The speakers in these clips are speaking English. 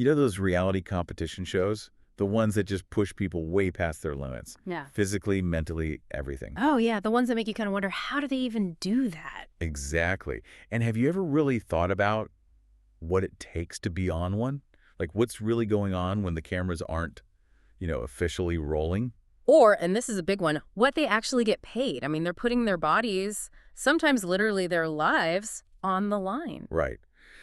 You know those reality competition shows? The ones that just push people way past their limits. Yeah. Physically, mentally, everything. Oh, yeah, the ones that make you kind of wonder, how do they even do that? Exactly. And have you ever really thought about what it takes to be on one? Like what's really going on when the cameras aren't, officially rolling? Or, and this is a big one, what they actually get paid. I mean, they're putting their bodies, sometimes literally their lives, on the line. Right.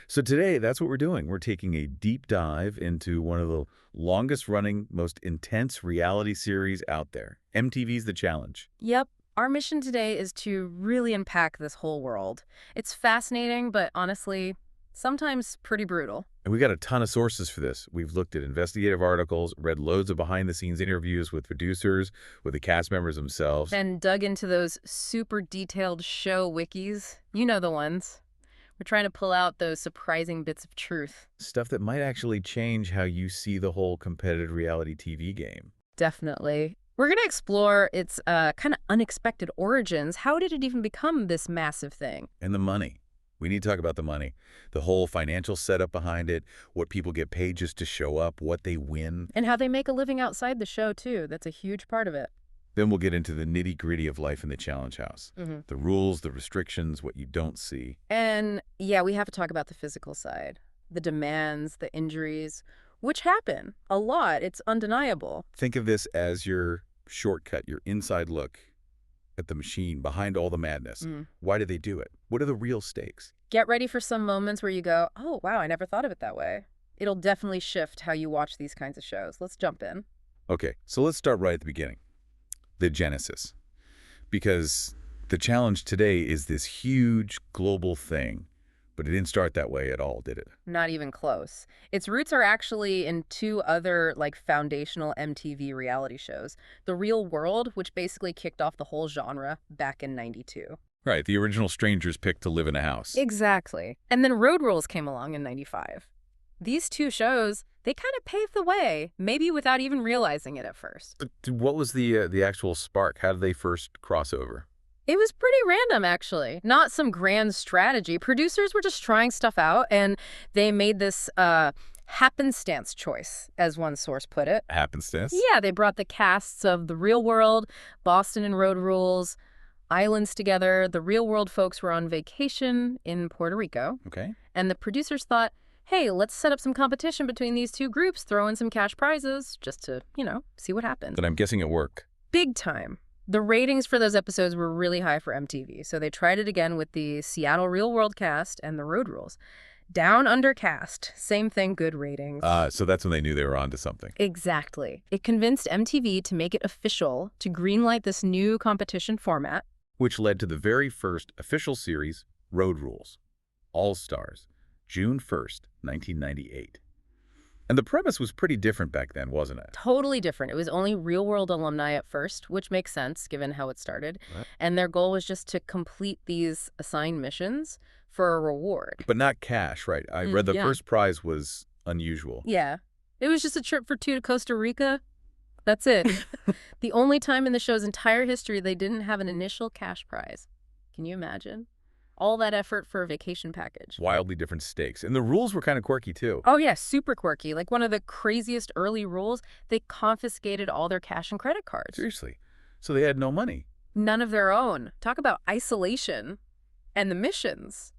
So today, that's what we're doing. We're taking a deep dive into one of the longest-running, most intense reality series out there, MTV's The Challenge. Yep. Our mission today is to really unpack this whole world. It's fascinating, but honestly, sometimes pretty brutal. And we got a ton of sources for this. We've looked at investigative articles, read loads of behind-the-scenes interviews with producers, with the cast members themselves. Then dug into those super detailed show wikis. You know the ones. We're trying to pull out those surprising bits of truth. Stuff that might actually change how you see the whole competitive reality TV game. Definitely. We're going to explore its kind of unexpected origins. How did it even become this massive thing? And the money. We need to talk about the money. The whole financial setup behind it, what people get paid just to show up, what they win. And how they make a living outside the show, too. That's a huge part of it. Then we'll get into the nitty-gritty of life in the Challenge House. The rules, the restrictions, what you don't see. And, yeah, we have to talk about the physical side. The demands, the injuries, which happen a lot. It's undeniable. Think of this as your shortcut, your inside look at the machine behind all the madness. Why do they do it? What are the real stakes? Get ready for some moments where you go, oh, wow, I never thought of it that way. It'll definitely shift how you watch these kinds of shows. Let's jump in. Okay, so let's start right at the beginning. The genesis. Because the challenge today is this huge global thing, but it didn't start that way at all, did it? Not even close. Its roots are actually in two other, foundational MTV reality shows. The Real World, which basically kicked off the whole genre back in '92. Right, the original strangers picked to live in a house. Exactly. And then Road Rules came along in '95. These two shows, they kind of paved the way, maybe without even realizing it at first. But what was the actual spark? How did they first cross over? It was pretty random, actually. Not some grand strategy. Producers were just trying stuff out, and they made this happenstance choice, as one source put it. Happenstance? Yeah, they brought the casts of The Real World, Boston and Road Rules, Islands together. The Real World folks were on vacation in Puerto Rico. Okay. And the producers thought, hey, let's set up some competition between these two groups, throw in some cash prizes, just to, see what happens. But I'm guessing it worked. Big time. The ratings for those episodes were really high for MTV, so they tried it again with the Seattle Real World cast and the Road Rules. Down Under cast, same thing, good ratings. So that's when they knew they were onto something. Exactly. It convinced MTV to make it official, to greenlight this new competition format. Which led to the very first official series, Road Rules. All Stars, June 1st, 1998. And the premise was pretty different back then, wasn't it? Totally different. It was only Real World alumni at first, which makes sense given how it started. Right. And their goal was just to complete these assigned missions for a reward. But not cash, right? I read the first prize was unusual. Yeah. It was just a trip for two to Costa Rica. That's it. The only time in the show's entire history they didn't have an initial cash prize. Can you imagine? All that effort for a vacation package. Wildly different stakes. And the rules were kind of quirky, too. Oh, yeah, super quirky. Like one of the craziest early rules, they confiscated all their cash and credit cards. Seriously. So they had no money. None of their own. Talk about isolation. And the missions.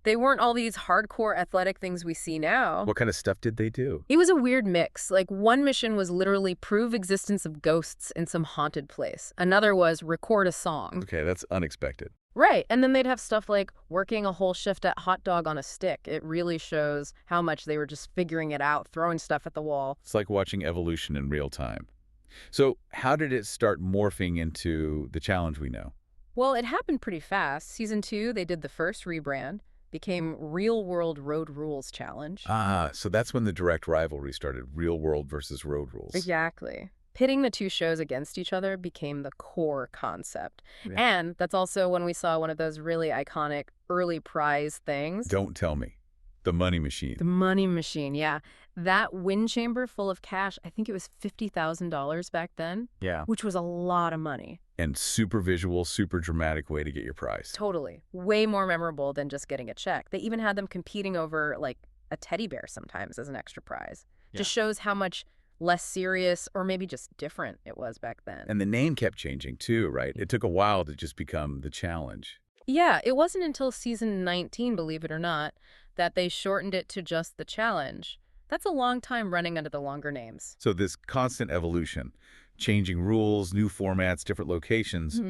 They weren't all these hardcore athletic things we see now. What kind of stuff did they do? It was a weird mix. Like one mission was literally prove existence of ghosts in some haunted place. Another was record a song. Okay, that's unexpected. Right. And then they'd have stuff like working a whole shift at hot dog on a stick. It really shows how much they were just figuring it out, throwing stuff at the wall. It's like watching evolution in real time. So how did it start morphing into the challenge we know? Well, it happened pretty fast. Season 2, they did the first rebrand, became Real World Road Rules Challenge. So that's when the direct rivalry started, Real World versus Road Rules. Exactly. Pitting the two shows against each other became the core concept. Yeah. And that's also when we saw one of those really iconic early prize things. Don't tell me. The money machine. The money machine, yeah. That wind chamber full of cash, I think it was $50,000 back then. Yeah. Which was a lot of money. And super visual, super dramatic way to get your prize. Totally. Way more memorable than just getting a check. They even had them competing over, a teddy bear sometimes as an extra prize. Yeah. Just shows how much less serious or maybe just different it was back then. And the name kept changing too, right? It took a while to just become the challenge. Yeah, it wasn't until season 19, believe it or not, that they shortened it to just the challenge. That's a long time running under the longer names. So this constant evolution, changing rules, new formats, different locations,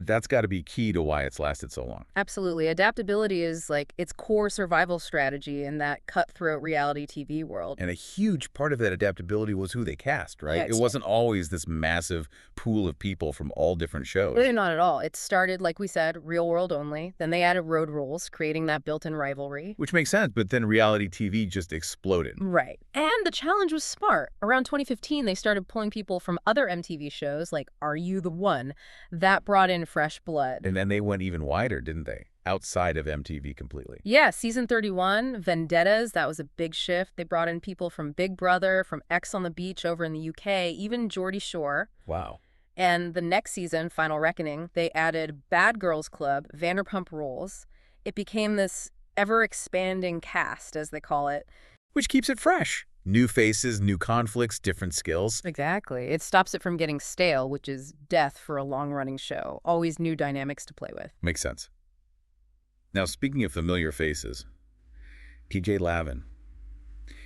that's got to be key to why it's lasted so long. Absolutely. Adaptability is like its core survival strategy in that cutthroat reality TV world. And a huge part of that adaptability was who they cast, right? Yeah, It wasn't always this massive pool of people from all different shows. Really not at all. It started, like we said, real world only. Then they added road rules, creating that built-in rivalry. Which makes sense, but then reality TV just exploded. Right. And the challenge was smart. Around 2015, they started pulling people from other MTV shows like Are You the One? That brought in fresh blood. And then they went even wider, didn't they? Outside of MTV completely. Yeah, season 31, Vendettas, that was a big shift. They brought in people from Big Brother, from X on the Beach over in the UK, even Geordie Shore. Wow. And the next season, Final Reckoning, they added Bad Girls Club, Vanderpump Rules. It became this ever-expanding cast, as they call it. Which keeps it fresh. New faces, new conflicts, different skills. Exactly. It stops it from getting stale, which is death for a long-running show. Always new dynamics to play with. Makes sense. Now, speaking of familiar faces, TJ Lavin.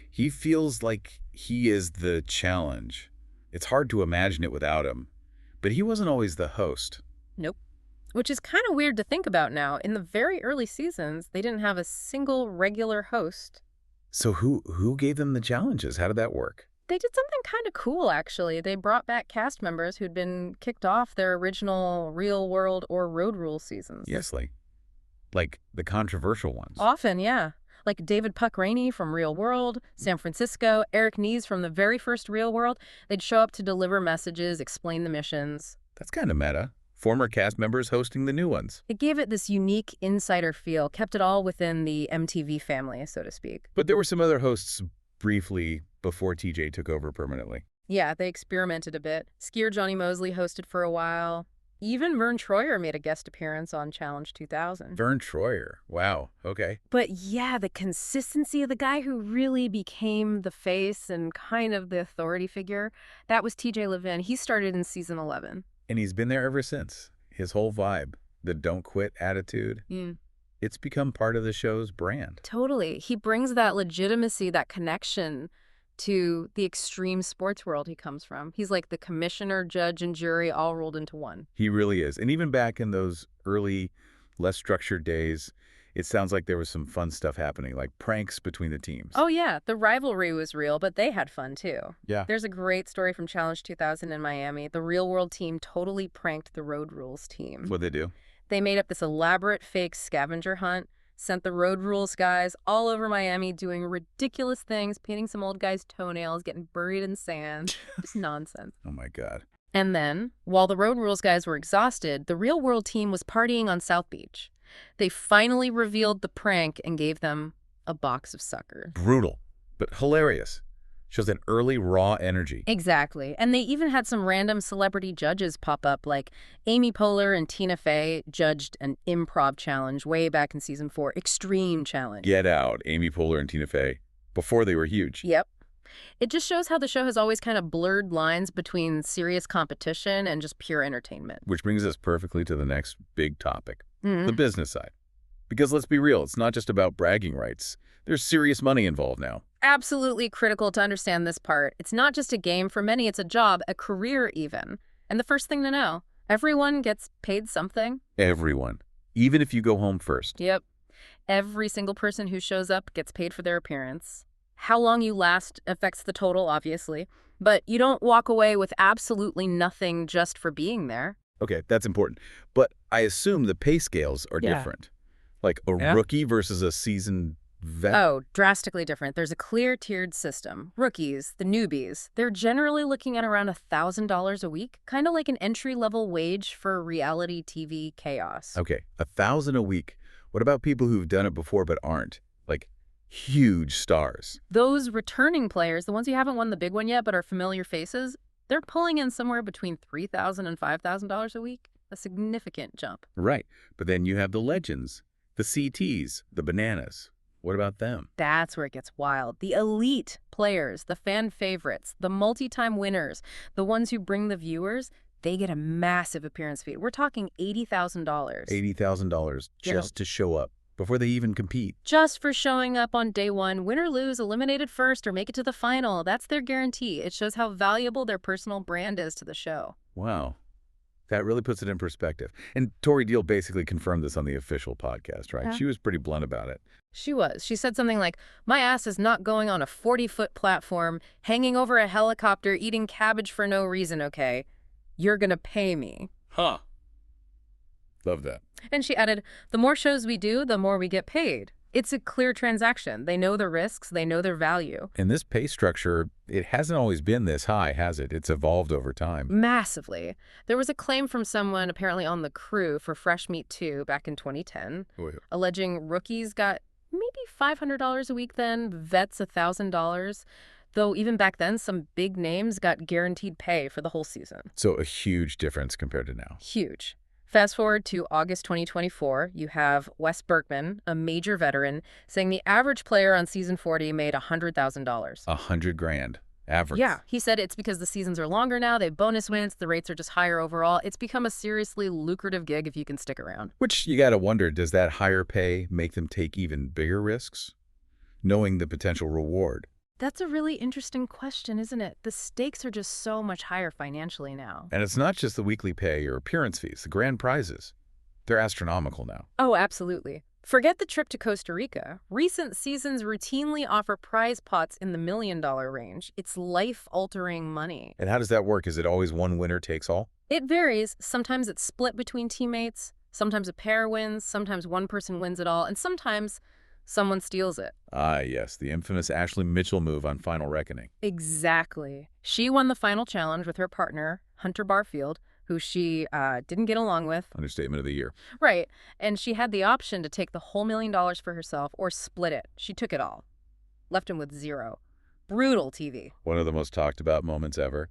He feels like he is the challenge. It's hard to imagine it without him. But he wasn't always the host. Nope. Which is kind of weird to think about now. In the very early seasons, they didn't have a single regular host. So who gave them the challenges? How did that work? They did something kind of cool, actually. They brought back cast members who'd been kicked off their original Real World or Road Rules seasons. Yes, like the controversial ones. Often, yeah. Like David Puck Rainey from Real World, San Francisco, Eric Nees from the very first Real World. They'd show up to deliver messages, explain the missions. That's kind of meta. Former cast members hosting the new ones. It gave it this unique insider feel, kept it all within the MTV family, so to speak. But there were some other hosts briefly before TJ took over permanently. Yeah, they experimented a bit. Skier Johnny Mosley hosted for a while. Even Vern Troyer made a guest appearance on Challenge 2000. Vern Troyer. Wow. Okay. But yeah, the consistency of the guy who really became the face and kind of the authority figure, that was TJ Lavin. He started in season 11. And he's been there ever since. His whole vibe, the don't quit attitude, it's become part of the show's brand. Totally. He brings that legitimacy, that connection to the extreme sports world he comes from. He's like the commissioner, judge, and jury all rolled into one. He really is. And even back in those early, less structured days, it sounds like there was some fun stuff happening, like pranks between the teams. Oh, yeah. The rivalry was real, but they had fun, too. Yeah. There's a great story from Challenge 2000 in Miami. The Real World team totally pranked the Road Rules team. What'd they do? They made up this elaborate fake scavenger hunt, sent the Road Rules guys all over Miami doing ridiculous things, painting some old guy's toenails, getting buried in sand. Just nonsense. Oh, my God. And then, while the Road Rules guys were exhausted, the Real World team was partying on South Beach. They finally revealed the prank and gave them a box of suckers. Brutal, but hilarious. Shows that early, raw energy. Exactly. And they even had some random celebrity judges pop up, like Amy Poehler and Tina Fey judged an improv challenge way back in season 4, Extreme Challenge. Get out, Amy Poehler and Tina Fey, before they were huge. Yep. It just shows how the show has always kind of blurred lines between serious competition and just pure entertainment. Which brings us perfectly to the next big topic, the business side. Because let's be real, it's not just about bragging rights. There's serious money involved now. Absolutely critical to understand this part. It's not just a game. For many, it's a job, a career even. And the first thing to know, everyone gets paid something. Everyone. Even if you go home first. Yep. Every single person who shows up gets paid for their appearance. How long you last affects the total, obviously. But you don't walk away with absolutely nothing just for being there. Okay, that's important. But I assume the pay scales are different. Like a rookie versus a seasoned vet. Oh, drastically different. There's a clear tiered system. Rookies, the newbies, they're generally looking at around $1,000 a week, kind of like an entry-level wage for reality TV chaos. Okay, $1,000 a week. What about people who've done it before but aren't? Like huge stars. Those returning players, the ones who haven't won the big one yet but are familiar faces, they're pulling in somewhere between $3,000 and $5,000 a week. A significant jump. Right, but then you have the legends, the CTs, the bananas. What about them? That's where it gets wild. The elite players, the fan favorites, the multi-time winners, the ones who bring the viewers, they get a massive appearance fee. We're talking $80,000. $80,000 just to show up before they even compete. Just for showing up on day one, win or lose, eliminated first, or make it to the final. That's their guarantee. It shows how valuable their personal brand is to the show. Wow. That really puts it in perspective. And Tori Deal basically confirmed this on the official podcast, right? Yeah. She was pretty blunt about it. She was. She said something like, "My ass is not going on a 40-foot platform, hanging over a helicopter, eating cabbage for no reason, okay? You're gonna pay me." Huh. Love that. And she added, "The more shows we do, the more we get paid. It's a clear transaction. They know the risks, they know their value." And this pay structure, it hasn't always been this high, has it? It's evolved over time. Massively. There was a claim from someone apparently on the crew for Fresh Meat 2 back in 2010, alleging rookies got maybe $500 a week then, vets $1,000. Though even back then, some big names got guaranteed pay for the whole season. So a huge difference compared to now. Huge. Fast forward to August 2024, you have Wes Berkman, a major veteran, saying the average player on season 40 made $100,000. $100,000 average. Yeah, he said it's because the seasons are longer now, they have bonus wins, the rates are just higher overall. It's become a seriously lucrative gig if you can stick around. Which you got to wonder, does that higher pay make them take even bigger risks, knowing the potential reward? That's a really interesting question, isn't it? The stakes are just so much higher financially now. And it's not just the weekly pay or appearance fees, the grand prizes. They're astronomical now. Oh, absolutely. Forget the trip to Costa Rica. Recent seasons routinely offer prize pots in the $1 million range. It's life-altering money. And how does that work? Is it always one winner takes all? It varies. Sometimes it's split between teammates. Sometimes a pair wins. Sometimes one person wins it all. And sometimes someone steals it. Ah, yes, the infamous Ashley Mitchell move on Final Reckoning. Exactly. She won the final challenge with her partner, Hunter Barfield, who she didn't get along with. Understatement of the year. Right. And she had the option to take the whole $1 million for herself or split it. She took it all. Left him with zero. Brutal TV. One of the most talked about moments ever.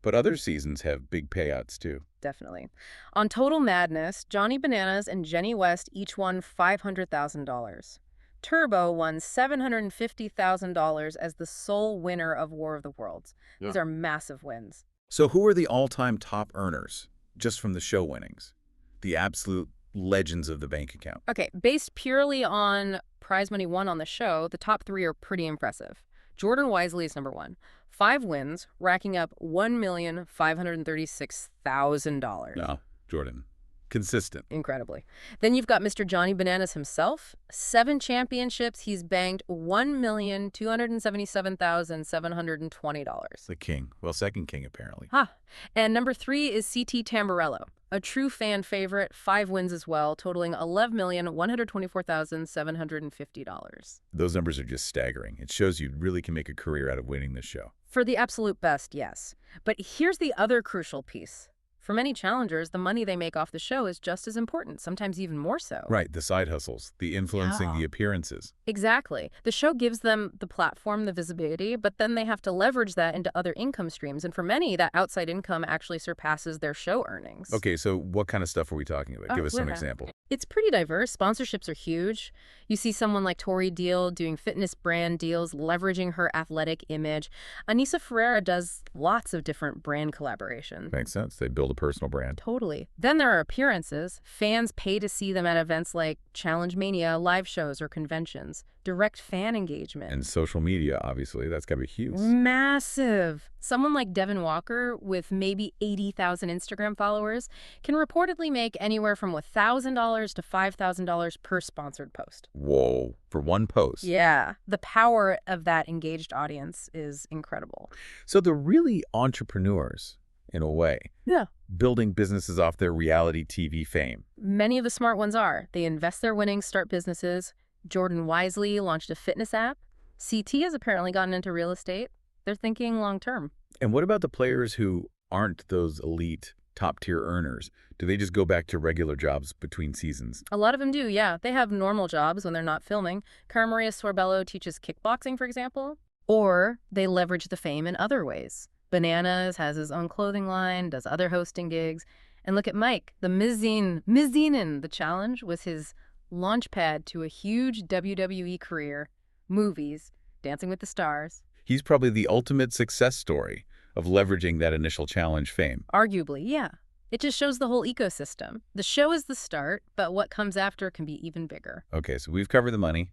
But other seasons have big payouts, too. Definitely. On Total Madness, Johnny Bananas and Jenny West each won $500,000. Turbo won $750,000 as the sole winner of War of the Worlds. Yeah. These are massive wins. So who are the all-time top earners, just from the show winnings? The absolute legends of the bank account. Okay, based purely on prize money won on the show, the top three are pretty impressive. Jordan Wisely is number one. 5 wins, racking up $1,536,000. No, Jordan. Consistent. Incredibly. Then you've got Mr. Johnny Bananas himself. 7 championships. He's banged $1,277,720. The king. Well, second king, apparently. Huh. And number 3 is CT Tamburello, a true fan favorite. 5 wins as well, totaling $11,124,750. Those numbers are just staggering. It shows you really can make a career out of winning this show. For the absolute best, yes. But here's the other crucial piece. For many challengers, the money they make off the show is just as important, sometimes even more so. Right, the side hustles, the influencing, the appearances. Exactly. The show gives them the platform, the visibility, but then they have to leverage that into other income streams. And for many, that outside income actually surpasses their show earnings. Okay, so what kind of stuff are we talking about? Give us some example. It's pretty diverse. Sponsorships are huge. You see someone like Tori Deal doing fitness brand deals, leveraging her athletic image. Anissa Ferreira does lots of different brand collaborations. Makes sense. They build a personal brand. Totally. Then there are appearances. Fans pay to see them at events like Challenge Mania, live shows, or conventions. Direct fan engagement. And social media, obviously. That's got to be huge. Massive. Someone like Devin Walker, with maybe 80,000 Instagram followers, can reportedly make anywhere from $1,000 to $5,000 per sponsored post. Whoa. For one post. Yeah. The power of that engaged audience is incredible. So they're really entrepreneurs, in a way. Yeah. Building businesses off their reality TV fame. Many of the smart ones are. They invest their winnings, start businesses. Jordan Wisely launched a fitness app. CT has apparently gotten into real estate. They're thinking long term. And what about the players who aren't those elite top-tier earners? Do they just go back to regular jobs between seasons? A lot of them do, yeah. They have normal jobs when they're not filming. Cara Maria Sorbello teaches kickboxing, for example. Or they leverage the fame in other ways. Bananas has his own clothing line, does other hosting gigs. And look at Mike, the Mizinen. The challenge was his launchpad to a huge WWE career, movies, Dancing with the Stars. He's probably the ultimate success story of leveraging that initial challenge fame. Arguably, yeah. It just shows the whole ecosystem. The show is the start, but what comes after can be even bigger. Okay, so we've covered the money.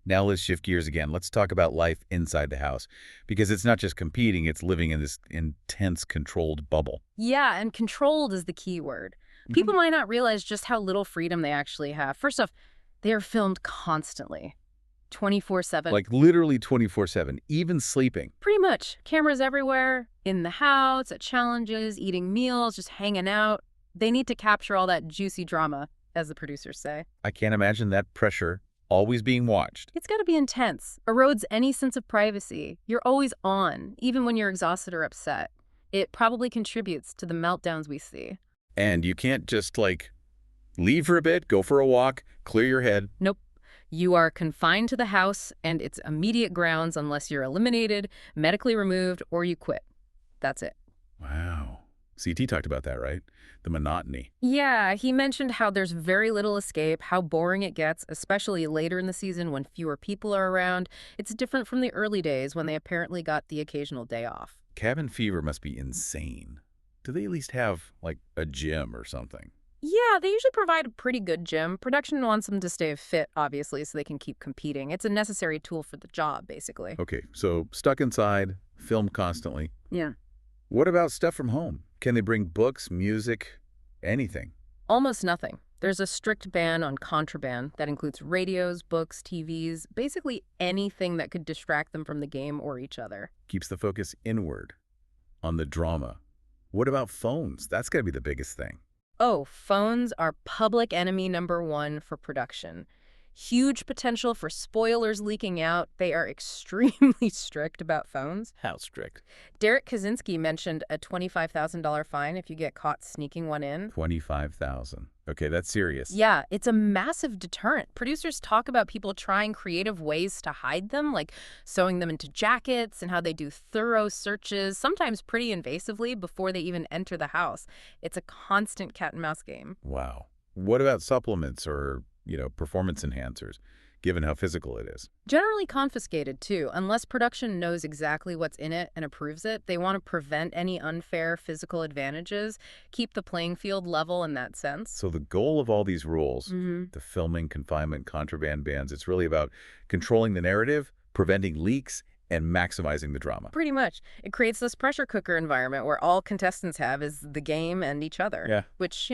Now let's shift gears again. Let's talk about life inside the house, because it's not just competing, it's living in this intense, controlled bubble. Yeah, and controlled is the key word. People might not realize just how little freedom they actually have. First off, they are filmed constantly, 24/7. Like literally 24/7, even sleeping. Pretty much. Cameras everywhere, in the house, at challenges, eating meals, just hanging out. They need to capture all that juicy drama, as the producers say. I can't imagine that pressure always being watched. It's got to be intense. Erodes any sense of privacy. You're always on, even when you're exhausted or upset. It probably contributes to the meltdowns we see. And you can't just, like, leave for a bit, go for a walk, clear your head. Nope. You are confined to the house and its immediate grounds unless you're eliminated, medically removed, or you quit. That's it. Wow. CT talked about that, right? The monotony. Yeah, he mentioned how there's very little escape, how boring it gets, especially later in the season when fewer people are around. It's different from the early days when they apparently got the occasional day off. Cabin fever must be insane. Do they at least have, like, a gym or something? Yeah, they usually provide a pretty good gym. Production wants them to stay fit, obviously, so they can keep competing. It's a necessary tool for the job, basically. Okay, so stuck inside, film constantly. Yeah. What about stuff from home? Can they bring books, music, anything? Almost nothing. There's a strict ban on contraband that includes radios, books, TVs, basically anything that could distract them from the game or each other. Keeps the focus inward, on the drama. What about phones? That's got to be the biggest thing. Oh, phones are public enemy number one for production. Huge potential for spoilers leaking out. They are extremely strict about phones. How strict? Derek Kaczynski mentioned a $25,000 fine if you get caught sneaking one in. $25,000. Okay, that's serious. Yeah, it's a massive deterrent. Producers talk about people trying creative ways to hide them, like sewing them into jackets and how they do thorough searches, sometimes pretty invasively, before they even enter the house. It's a constant cat and mouse game. Wow. What about supplements or, performance enhancers, given how physical it is? Generally confiscated, too. Unless production knows exactly what's in it and approves it, they want to prevent any unfair physical advantages, keep the playing field level in that sense. So the goal of all these rules, the filming, confinement, contraband bans, it's really about controlling the narrative, preventing leaks, and maximizing the drama. Pretty much. It creates this pressure cooker environment where all contestants have is the game and each other. Yeah. Which,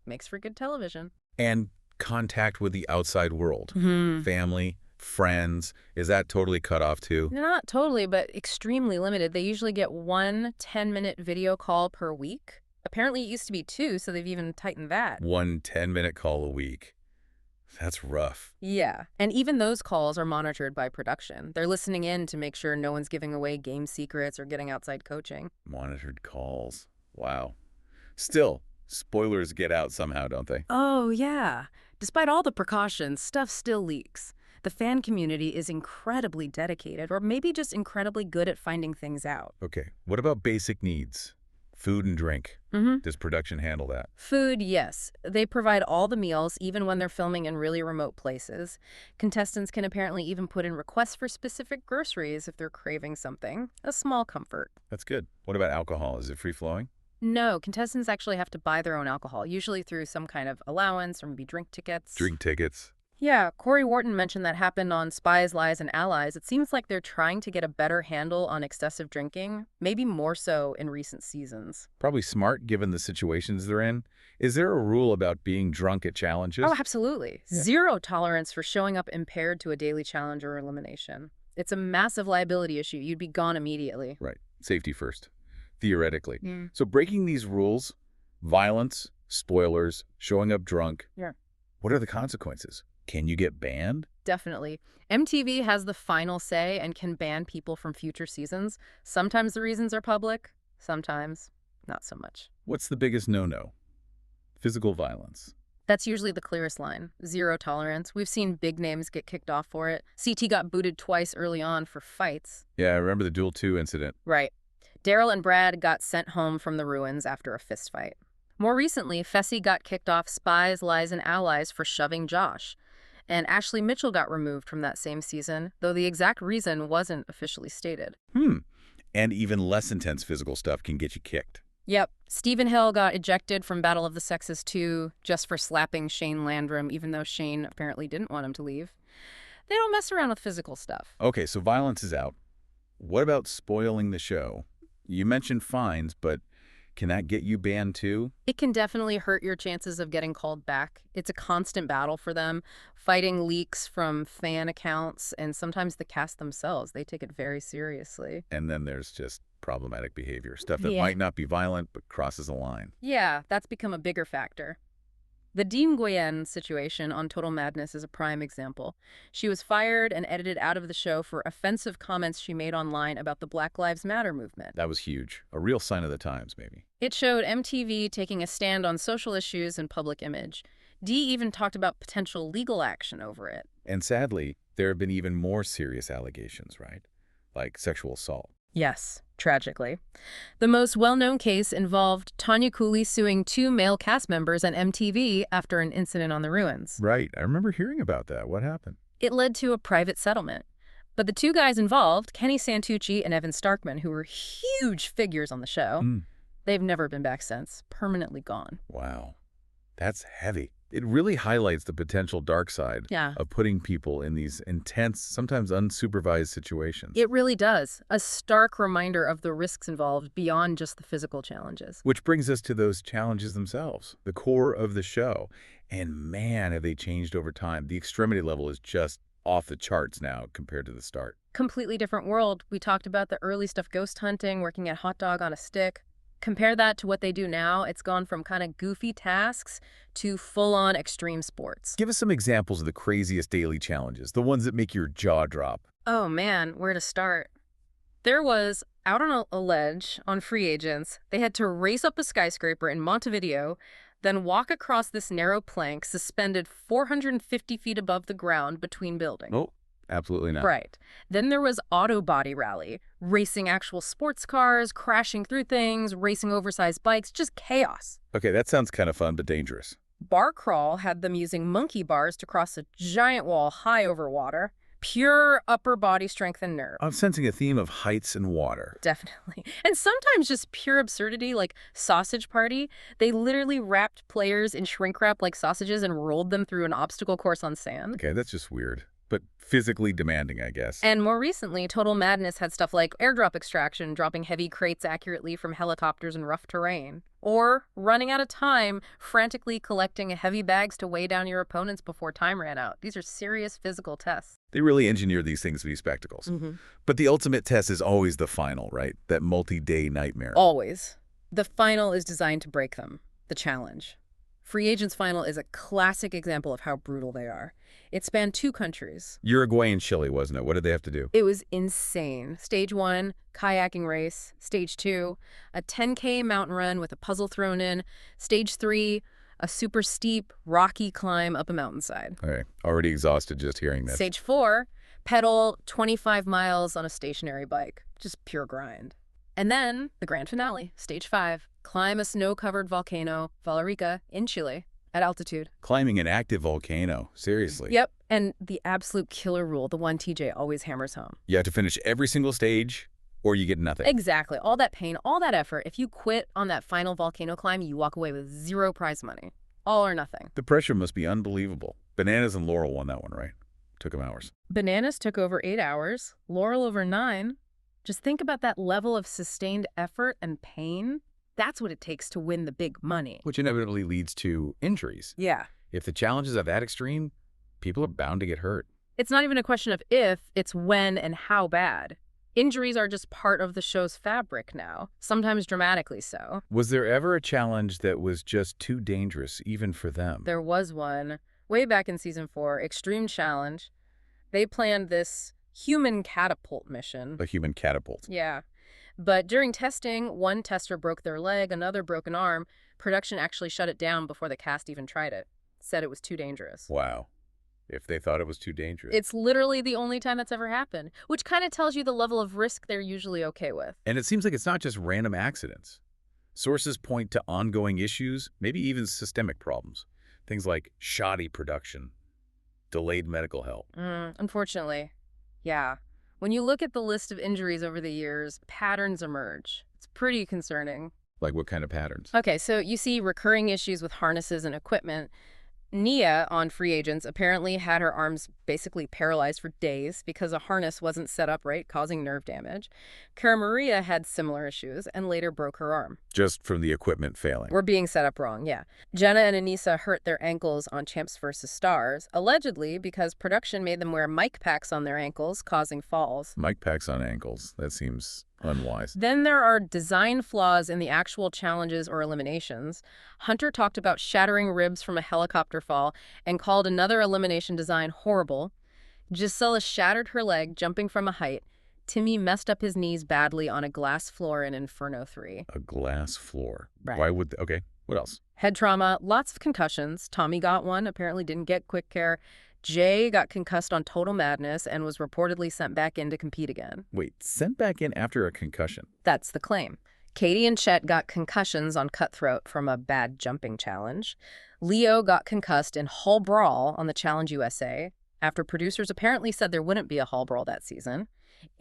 makes for good television. And contact with the outside world. Family, friends, is that totally cut off too? Not totally, but extremely limited. They usually get 1 10-minute video call per week. Apparently it used to be 2, so they've even tightened that. 1 10-minute call a week. That's rough. Yeah, and even those calls are monitored by production. They're listening in to make sure no one's giving away game secrets or getting outside coaching. Monitored calls. Wow. Still, spoilers get out somehow, don't they? Oh, yeah. Despite all the precautions, stuff still leaks. The fan community is incredibly dedicated, or maybe just incredibly good at finding things out. Okay, what about basic needs? Food and drink. Does production handle that? Food, yes. They provide all the meals, even when they're filming in really remote places. Contestants can apparently even put in requests for specific groceries if they're craving something. A small comfort. That's good. What about alcohol? Is it free-flowing? No, contestants actually have to buy their own alcohol, usually through some kind of allowance or maybe drink tickets. Drink tickets. Yeah, Corey Wharton mentioned that happened on Spies, Lies, and Allies. It seems like they're trying to get a better handle on excessive drinking, maybe more so in recent seasons. Probably smart given the situations they're in. Is there a rule about being drunk at challenges? Oh, absolutely. Yeah. Zero tolerance for showing up impaired to a daily challenge or elimination. It's a massive liability issue. You'd be gone immediately. Right. Safety first. Theoretically. So breaking these rules, violence, spoilers, showing up drunk. Yeah. What are the consequences? Can you get banned? Definitely. MTV has the final say and can ban people from future seasons. Sometimes the reasons are public, sometimes not so much. What's the biggest no-no? Physical violence. That's usually the clearest line. Zero tolerance. We've seen big names get kicked off for it. CT got booted twice early on for fights. Yeah, I remember the Duel 2 incident. Right. Daryl and Brad got sent home from the ruins after a fistfight. More recently, Fessy got kicked off Spies, Lies, and Allies for shoving Josh. And Ashley Mitchell got removed from that same season, though the exact reason wasn't officially stated. And even less intense physical stuff can get you kicked. Yep. Stephen Hill got ejected from Battle of the Sexes 2 just for slapping Shane Landrum, even though Shane apparently didn't want him to leave. They don't mess around with physical stuff. Okay, so violence is out. What about spoiling the show? You mentioned fines, but can that get you banned too? It can definitely hurt your chances of getting called back. It's a constant battle for them, fighting leaks from fan accounts, and sometimes the cast themselves. They take it very seriously. And then there's just problematic behavior, stuff that Yeah. might not be violent but crosses a line. Yeah, that's become a bigger factor. The Dean Nguyen situation on Total Madness is a prime example. She was fired and edited out of the show for offensive comments she made online about the Black Lives Matter movement. That was huge. A real sign of the times, maybe. It showed MTV taking a stand on social issues and public image. Dee even talked about potential legal action over it. And sadly, there have been even more serious allegations, right? Like sexual assault. Yes, tragically. The most well-known case involved Tanya Cooley suing 2 male cast members at MTV after an incident on the ruins. Right. I remember hearing about that. What happened? It led to a private settlement. But the 2 guys involved, Kenny Santucci and Evan Starkman, who were huge figures on the show, they've never been back since, permanently gone. Wow. That's heavy. It really highlights the potential dark side of putting people in these intense, sometimes unsupervised situations. It really does. A stark reminder of the risks involved beyond just the physical challenges. Which brings us to those challenges themselves, the core of the show. And man, have they changed over time. The extremity level is just off the charts now compared to the start. Completely different world. We talked about the early stuff, ghost hunting, working at hot dog on a stick. Compare that to what they do now. It's gone from kind of goofy tasks to full-on extreme sports. Give us some examples of the craziest daily challenges, the ones that make your jaw drop. Oh man, where to start? There was, out on a ledge on Free Agents, they had to race up a skyscraper in Montevideo, then walk across this narrow plank suspended 450 feet above the ground between buildings. Oh, absolutely not. Right. Then there was Auto Body Rally, racing actual sports cars, crashing through things, racing oversized bikes, just chaos. Okay, that sounds kind of fun but dangerous. Bar Crawl had them using monkey bars to cross a giant wall high over water. Pure upper body strength and nerve. I'm sensing a theme of heights and water. Definitely. And sometimes just pure absurdity, like Sausage Party. They literally wrapped players in shrink wrap like sausages and rolled them through an obstacle course on sand. Okay, that's just weird. But physically demanding, I guess. And more recently, Total Madness had stuff like airdrop extraction, dropping heavy crates accurately from helicopters in rough terrain. Or running out of time, frantically collecting heavy bags to weigh down your opponents before time ran out. These are serious physical tests. They really engineer these things to be spectacles. But the ultimate test is always the final, right? That multi-day nightmare. Always. The final is designed to break them. The challenge. Free Agents Final is a classic example of how brutal they are. It spanned 2 countries. Uruguay and Chile, wasn't it? What did they have to do? It was insane. Stage 1, kayaking race. Stage 2, a 10K mountain run with a puzzle thrown in. Stage 3, a super steep, rocky climb up a mountainside. All right, already exhausted just hearing this. Stage 4, pedal 25 miles on a stationary bike. Just pure grind. And then the grand finale, Stage 5, climb a snow-covered volcano, Valerica, in Chile, at altitude. Climbing an active volcano, seriously. Yep, and the absolute killer rule, the one TJ always hammers home. You have to finish every single stage, or you get nothing. Exactly. All that pain, all that effort. If you quit on that final volcano climb, you walk away with 0 prize money. All or nothing. The pressure must be unbelievable. Bananas and Laurel won that one, right? Took them hours. Bananas took over 8 hours, Laurel over 9. Just think about that level of sustained effort and pain. That's what it takes to win the big money. Which inevitably leads to injuries. Yeah. If the challenges are that extreme, people are bound to get hurt. It's not even a question of if, it's when and how bad. Injuries are just part of the show's fabric now, sometimes dramatically so. Was there ever a challenge that was just too dangerous, even for them? There was one, way back in Season 4, Extreme Challenge. They planned this human catapult mission. A human catapult. Yeah. But during testing, one tester broke their leg, another broke an arm. Production actually shut it down before the cast even tried it. Said it was too dangerous. Wow. If they thought it was too dangerous. It's literally the only time that's ever happened, which kind of tells you the level of risk they're usually okay with. And it seems like it's not just random accidents. Sources point to ongoing issues, maybe even systemic problems. Things like shoddy production, delayed medical help. Unfortunately, yeah. When you look at the list of injuries over the years, patterns emerge. It's pretty concerning. Like what kind of patterns? Okay, so you see recurring issues with harnesses and equipment. Nia on Free Agents apparently had her arms basically paralyzed for days because a harness wasn't set up right, causing nerve damage. Cara Maria had similar issues and later broke her arm. Just from the equipment failing. We're being set up wrong, yeah. Jenna and Anissa hurt their ankles on Champs vs. Stars, allegedly because production made them wear mic packs on their ankles, causing falls. Mic packs on ankles. That seems unwise. Then there are design flaws in the actual challenges or eliminations. Hunter talked about shattering ribs from a helicopter fall and called another elimination design horrible. Gisela shattered her leg jumping from a height. Timmy messed up his knees badly on a glass floor in Inferno 3. A glass floor. Right. Why would... Okay, what else? Head trauma, lots of concussions. Tommy got one, apparently didn't get quick care. Jay got concussed on Total Madness and was reportedly sent back in to compete again. Wait, sent back in after a concussion? That's the claim. Katie and Chet got concussions on Cutthroat from a bad jumping challenge. Leo got concussed in Hall Brawl on the Challenge USA, after producers apparently said there wouldn't be a Hall Brawl that season.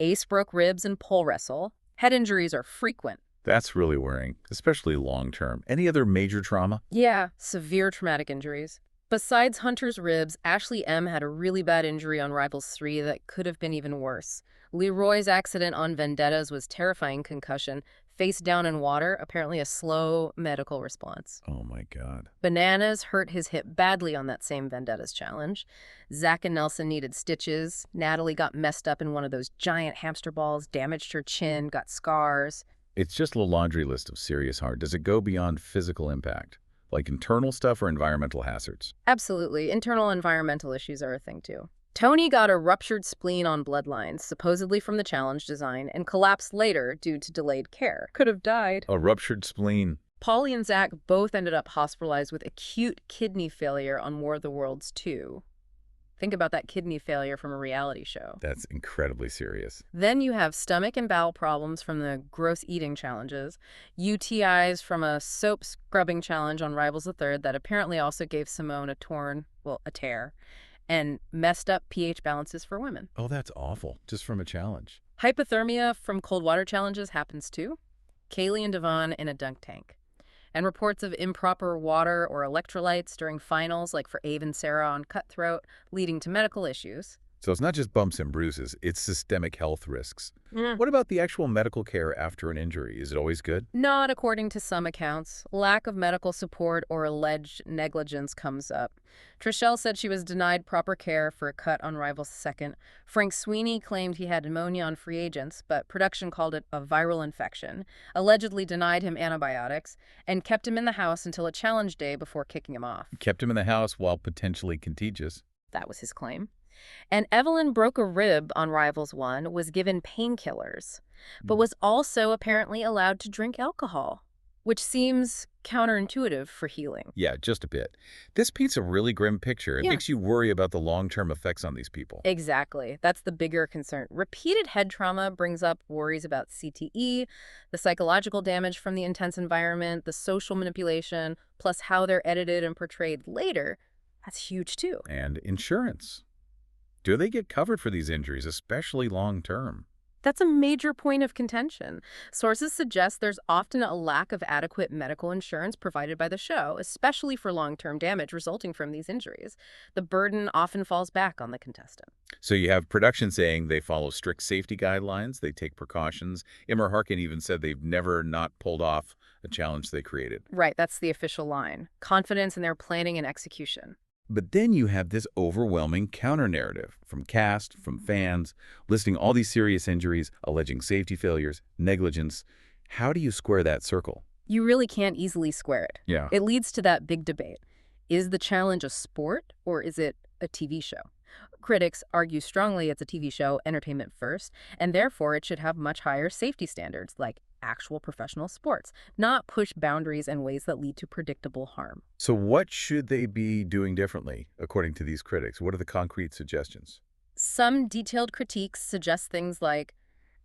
Ace broke ribs in pole wrestle. Head injuries are frequent. That's really worrying, especially long-term. Any other major trauma? Yeah, severe traumatic injuries. Besides Hunter's ribs, Ashley M. had a really bad injury on Rivals 3 that could have been even worse. Leroy's accident on Vendettas was terrifying concussion. Face down in water, apparently a slow medical response. Oh my God. Bananas hurt his hip badly on that same Vendettas challenge. Zach and Nelson needed stitches. Natalie got messed up in one of those giant hamster balls, damaged her chin, got scars. It's just a laundry list of serious harm. Does it go beyond physical impact? Like internal stuff or environmental hazards? Absolutely. Internal environmental issues are a thing too. Tony got a ruptured spleen on bloodlines, supposedly from the challenge design, and collapsed later due to delayed care. Could have died. A ruptured spleen. Paulie and Zach both ended up hospitalized with acute kidney failure on War of the Worlds 2. Think about that kidney failure from a reality show. That's incredibly serious. Then you have stomach and bowel problems from the gross eating challenges, UTIs from a soap scrubbing challenge on Rivals the Third that apparently also gave Simone a tear, and messed up pH balances for women. Oh, that's awful. Just from a challenge. Hypothermia from cold water challenges happens too. Kaylee and Devon in a dunk tank. And reports of improper water or electrolytes during finals, like for Ave and Sarah on Cutthroat, leading to medical issues. So it's not just bumps and bruises, it's systemic health risks. What about the actual medical care after an injury? Is it always good? Not according to some accounts. Lack of medical support or alleged negligence comes up. Trishelle said she was denied proper care for a cut on Rivals Second. Frank Sweeney claimed he had pneumonia on Free Agents, but production called it a viral infection, allegedly denied him antibiotics, and kept him in the house until a challenge day before kicking him off. Kept him in the house while potentially contagious. That was his claim. And Evelyn broke a rib on Rivals 1, was given painkillers, but was also apparently allowed to drink alcohol, which seems counterintuitive for healing. Yeah, just a bit. This paints a really grim picture. It makes you worry about the long-term effects on these people. Exactly. That's the bigger concern. Repeated head trauma brings up worries about CTE, the psychological damage from the intense environment, the social manipulation, plus how they're edited and portrayed later. That's huge too. And insurance. Do they get covered for these injuries, especially long-term? That's a major point of contention. Sources suggest there's often a lack of adequate medical insurance provided by the show, especially for long-term damage resulting from these injuries. The burden often falls back on the contestant. So you have production saying they follow strict safety guidelines, they take precautions. Immer Harkin even said they've never not pulled off a challenge they created. Right, that's the official line. Confidence in their planning and execution. But then you have this overwhelming counter-narrative from cast, from fans, listing all these serious injuries, alleging safety failures, negligence. How do you square that circle? You really can't easily square it. Yeah. It leads to that big debate. Is the challenge a sport or is it a TV show? Critics argue strongly it's a TV show, entertainment first, and therefore it should have much higher safety standards, like actual professional sports, not push boundaries in ways that lead to predictable harm. So what should they be doing differently, according to these critics? What are the concrete suggestions? Some detailed critiques suggest things like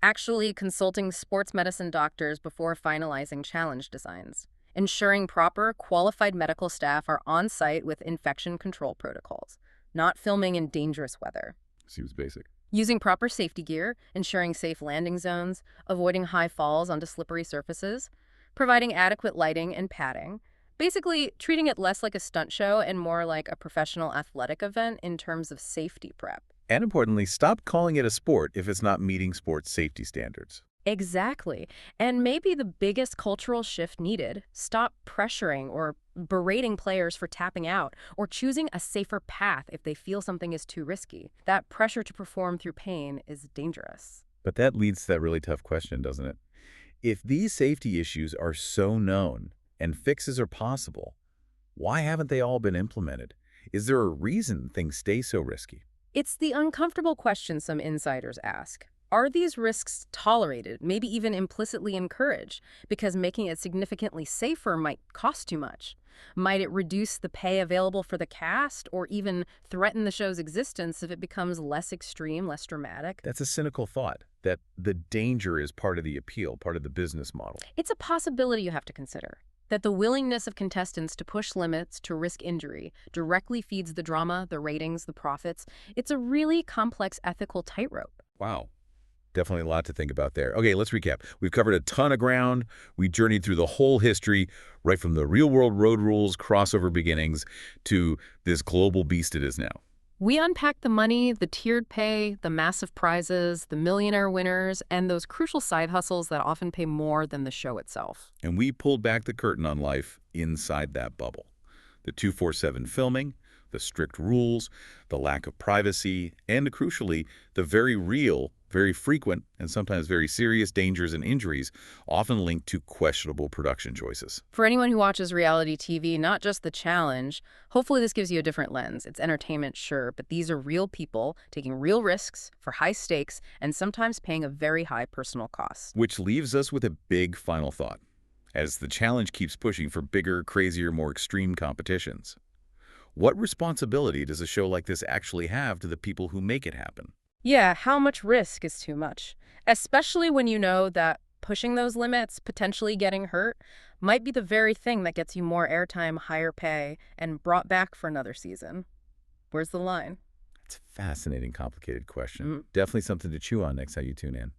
actually consulting sports medicine doctors before finalizing challenge designs, ensuring proper, qualified medical staff are on site with infection control protocols. not filming in dangerous weather. Seems basic. Using proper safety gear, ensuring safe landing zones, avoiding high falls onto slippery surfaces, providing adequate lighting and padding. Basically, treating it less like a stunt show and more like a professional athletic event in terms of safety prep. And importantly, stop calling it a sport if it's not meeting sports safety standards. Exactly. And maybe the biggest cultural shift needed, stop pressuring or berating players for tapping out or choosing a safer path if they feel something is too risky. That pressure to perform through pain is dangerous. But that leads to that really tough question, doesn't it? If these safety issues are so known and fixes are possible, why haven't they all been implemented? Is there a reason things stay so risky? It's the uncomfortable question some insiders ask. Are these risks tolerated, maybe even implicitly encouraged, because making it significantly safer might cost too much? Might it reduce the pay available for the cast, or even threaten the show's existence if it becomes less extreme, less dramatic? That's a cynical thought, that the danger is part of the appeal, part of the business model. It's a possibility you have to consider. That the willingness of contestants to push limits, to risk injury, directly feeds the drama, the ratings, the profits. It's a really complex ethical tightrope. Wow. Definitely a lot to think about there. Okay, let's recap. We've covered a ton of ground. We journeyed through the whole history, right from the real-world road rules, crossover beginnings, to this global beast it is now. We unpacked the money, the tiered pay, the massive prizes, the millionaire winners, and those crucial side hustles that often pay more than the show itself. And we pulled back the curtain on life inside that bubble. The 24/7 filming, the strict rules, the lack of privacy, and crucially, the very real, very frequent, and sometimes very serious dangers and injuries often linked to questionable production choices. For anyone who watches reality TV, not just the challenge, hopefully this gives you a different lens. It's entertainment, sure, but these are real people taking real risks for high stakes and sometimes paying a very high personal cost. Which leaves us with a big final thought. As the challenge keeps pushing for bigger, crazier, more extreme competitions, what responsibility does a show like this actually have to the people who make it happen? Yeah, how much risk is too much? Especially when you know that pushing those limits, potentially getting hurt, might be the very thing that gets you more airtime, higher pay, and brought back for another season. Where's the line? It's a fascinating, complicated question. Definitely something to chew on next time you tune in.